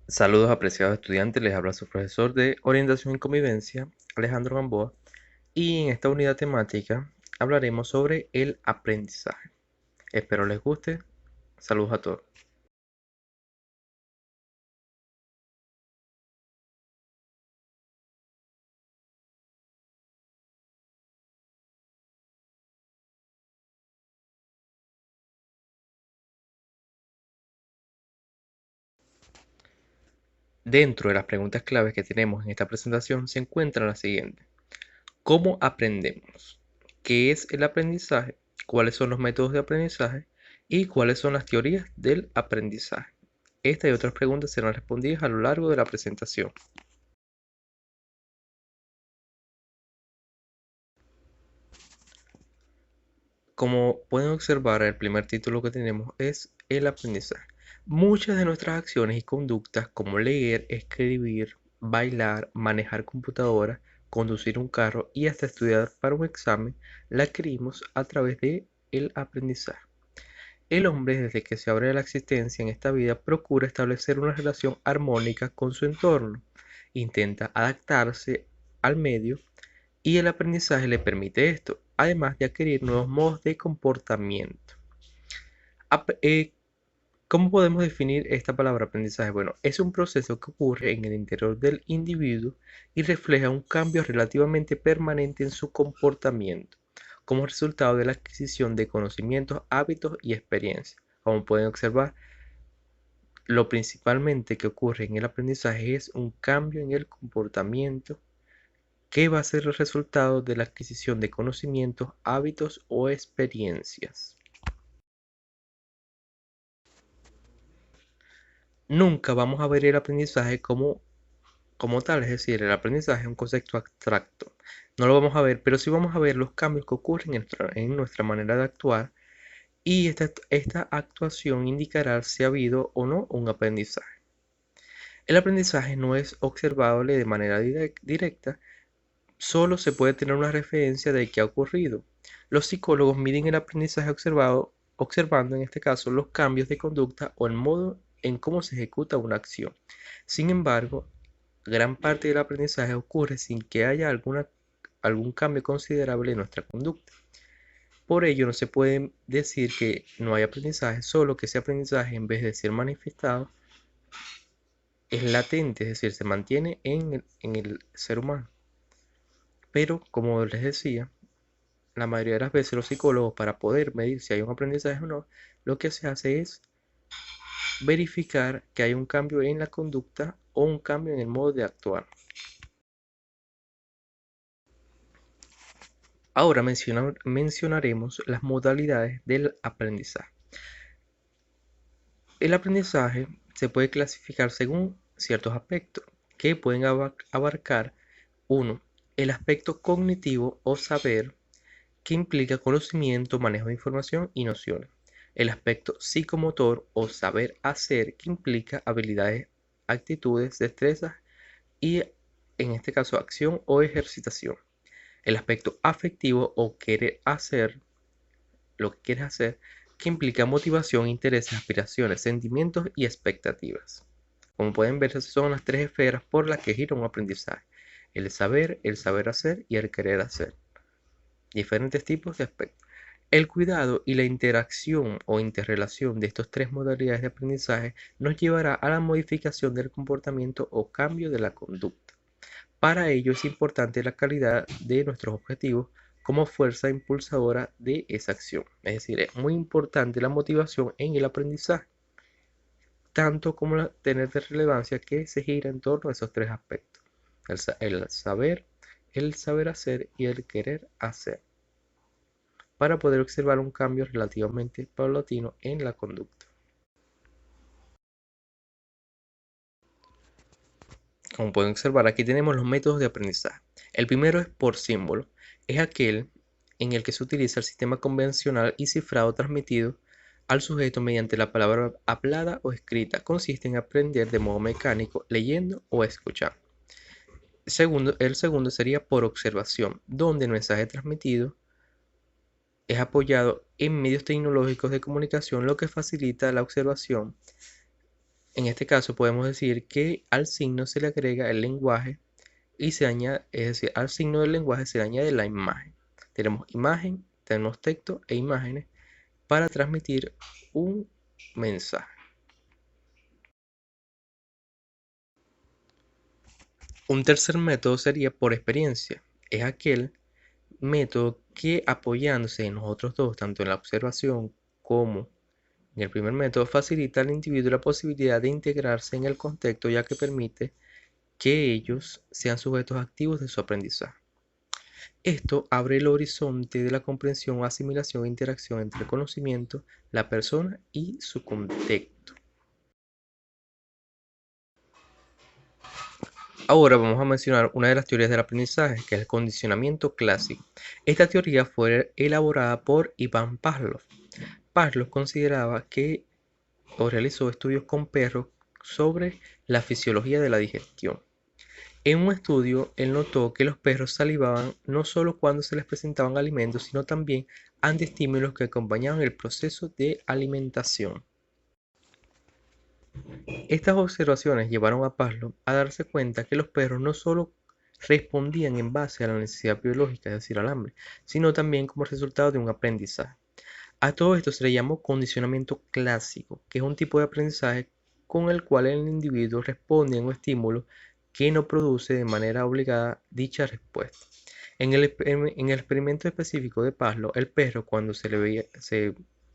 Saludos apreciados estudiantes, les habla su profesor de Orientación y Convivencia, Alejandro Gamboa, y en esta unidad temática hablaremos sobre el aprendizaje. Espero les guste. Saludos a todos. Dentro de las preguntas claves que tenemos en esta presentación se encuentra la siguiente. ¿Cómo aprendemos? ¿Qué es el aprendizaje? ¿Cuáles son los métodos de aprendizaje? ¿Y cuáles son las teorías del aprendizaje? Esta y otras preguntas serán respondidas a lo largo de la presentación. Como pueden observar, el primer título que tenemos es el aprendizaje. Muchas de nuestras acciones y conductas, como leer, escribir, bailar, manejar computadora, conducir un carro y hasta estudiar para un examen, la adquirimos a través de el aprendizaje. El hombre, desde que se abre la existencia en esta vida, procura establecer una relación armónica con su entorno, intenta adaptarse al medio y el aprendizaje le permite esto, además de adquirir nuevos modos de comportamiento. ¿Cómo podemos definir esta palabra aprendizaje? Bueno, es un proceso que ocurre en el interior del individuo y refleja un cambio relativamente permanente en su comportamiento, como resultado de la adquisición de conocimientos, hábitos y experiencias. Como pueden observar, lo principalmente que ocurre en el aprendizaje es un cambio en el comportamiento que va a ser el resultado de la adquisición de conocimientos, hábitos o experiencias. Nunca vamos a ver el aprendizaje como tal, es decir, el aprendizaje es un concepto abstracto. No lo vamos a ver, pero sí vamos a ver los cambios que ocurren en nuestra manera de actuar y esta actuación indicará si ha habido o no un aprendizaje. El aprendizaje no es observable de manera directa, solo se puede tener una referencia de qué ha ocurrido. Los psicólogos miden el aprendizaje observando en este caso los cambios de conducta o el modo en cómo se ejecuta una acción. Sin embargo, gran parte del aprendizaje ocurre sin que haya algún cambio considerable en nuestra conducta. Por ello, no se puede decir que no hay aprendizaje, solo que ese aprendizaje, en vez de ser manifestado, es latente, es decir, se mantiene en el ser humano. Pero, como les decía, la mayoría de las veces los psicólogos, para poder medir si hay un aprendizaje o no, lo que se hace es verificar que hay un cambio en la conducta o un cambio en el modo de actuar. Ahora mencionaremos las modalidades del aprendizaje. El aprendizaje se puede clasificar según ciertos aspectos que pueden abarcar: 1. El aspecto cognitivo o saber, que implica conocimiento, manejo de información y nociones. El aspecto psicomotor o saber hacer, que implica habilidades, actitudes, destrezas y, en este caso, acción o ejercitación. El aspecto afectivo o querer hacer, lo que quieres hacer, que implica motivación, intereses, aspiraciones, sentimientos y expectativas. Como pueden ver, esas son las tres esferas por las que gira un aprendizaje: el saber hacer y el querer hacer. Diferentes tipos de aspectos. El cuidado y la interacción o interrelación de estas tres modalidades de aprendizaje nos llevará a la modificación del comportamiento o cambio de la conducta. Para ello es importante la calidad de nuestros objetivos como fuerza impulsadora de esa acción. Es decir, es muy importante la motivación en el aprendizaje, tanto como tener de relevancia que se gira en torno a esos tres aspectos: el saber hacer y el querer hacer, para poder observar un cambio relativamente paulatino en la conducta. Como pueden observar, aquí tenemos los métodos de aprendizaje. El primero es por símbolo. Es aquel en el que se utiliza el sistema convencional y cifrado transmitido al sujeto mediante la palabra hablada o escrita. Consiste en aprender de modo mecánico, leyendo o escuchando. El segundo sería por observación, donde el mensaje transmitido es apoyado en medios tecnológicos de comunicación, lo que facilita la observación En este caso podemos decir que al signo se le agrega el lenguaje y se añade, es decir, al signo del lenguaje se le añade la imagen. Tenemos imagen, tenemos texto e imágenes para transmitir un mensaje. Un tercer método sería por experiencia. Es aquel método que apoyándose en los otros dos, tanto en la observación como en el primer método, facilita al individuo la posibilidad de integrarse en el contexto, ya que permite que ellos sean sujetos activos de su aprendizaje. Esto abre el horizonte de la comprensión, asimilación e interacción entre el conocimiento, la persona y su contexto. Ahora vamos a mencionar una de las teorías del aprendizaje, que es el condicionamiento clásico. Esta teoría fue elaborada por Iván Pavlov. Pavlov consideraba que o realizó estudios con perros sobre la fisiología de la digestión. En un estudio, él notó que los perros salivaban no solo cuando se les presentaban alimentos, sino también ante estímulos que acompañaban el proceso de alimentación. Estas observaciones llevaron a Pavlov a darse cuenta que los perros no solo respondían en base a la necesidad biológica, es decir, al hambre, sino también como resultado de un aprendizaje. A todo esto se le llamó condicionamiento clásico, que es un tipo de aprendizaje con el cual el individuo responde a un estímulo que no produce de manera obligada dicha respuesta. En el experimento específico de Pavlov, el perro cuando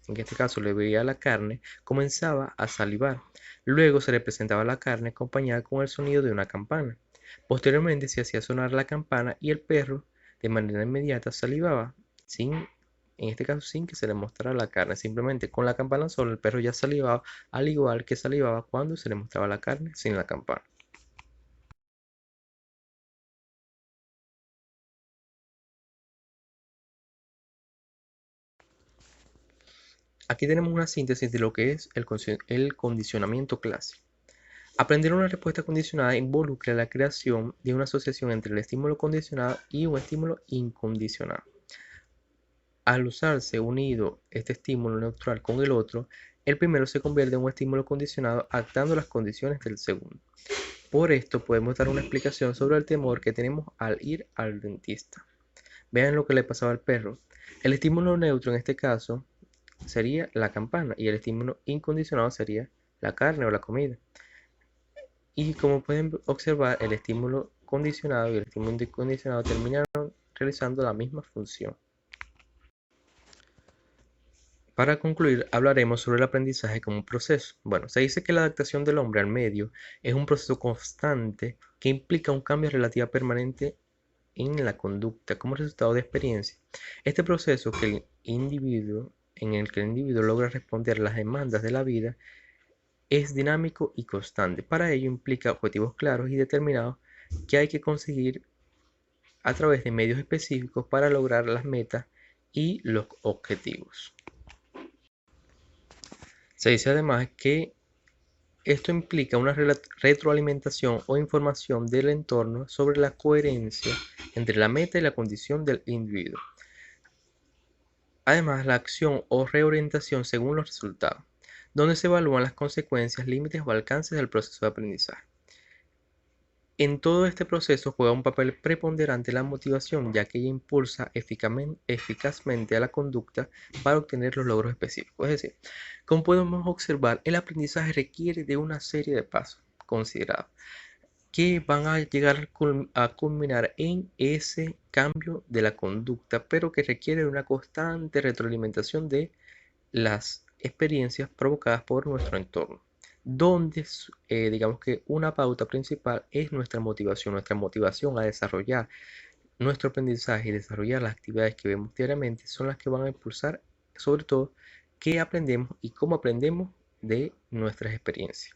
en este caso le veía la carne, comenzaba a salivar. Luego se le presentaba la carne acompañada con el sonido de una campana. Posteriormente se hacía sonar la campana y el perro de manera inmediata salivaba, en este caso sin que se le mostrara la carne, simplemente con la campana solo el perro ya salivaba, al igual que salivaba cuando se le mostraba la carne sin la campana. Aquí tenemos una síntesis de lo que es el condicionamiento clásico. Aprender una respuesta condicionada involucra la creación de una asociación entre el estímulo condicionado y un estímulo incondicionado. Al usarse unido este estímulo neutral con el otro, el primero se convierte en un estímulo condicionado adaptando las condiciones del segundo. Por esto podemos dar una explicación sobre el temor que tenemos al ir al dentista. Vean lo que le pasaba al perro. El estímulo neutro en este caso sería la campana y el estímulo incondicionado sería la carne o la comida. Y como pueden observar, el estímulo condicionado y el estímulo incondicionado terminaron realizando la misma función. Para concluir, hablaremos sobre el aprendizaje como un proceso. Bueno, se dice que la adaptación del hombre al medio es un proceso constante que implica un cambio relativo permanente en la conducta como resultado de experiencia. Este proceso en el que el individuo logra responder a las demandas de la vida es dinámico y constante. Para ello implica objetivos claros y determinados que hay que conseguir a través de medios específicos para lograr las metas y los objetivos. Se dice además que esto implica una retroalimentación o información del entorno sobre la coherencia entre la meta y la condición del individuo. Además, la acción o reorientación según los resultados, donde se evalúan las consecuencias, límites o alcances del proceso de aprendizaje. En todo este proceso juega un papel preponderante la motivación, ya que ella impulsa eficazmente a la conducta para obtener los logros específicos. Es decir, como podemos observar, el aprendizaje requiere de una serie de pasos considerados que van a llegar a culminar en ese cambio de la conducta, pero que requiere de una constante retroalimentación de las experiencias provocadas por nuestro entorno, donde digamos que una pauta principal es nuestra motivación a desarrollar nuestro aprendizaje y desarrollar las actividades que vemos diariamente son las que van a impulsar sobre todo qué aprendemos y cómo aprendemos de nuestras experiencias.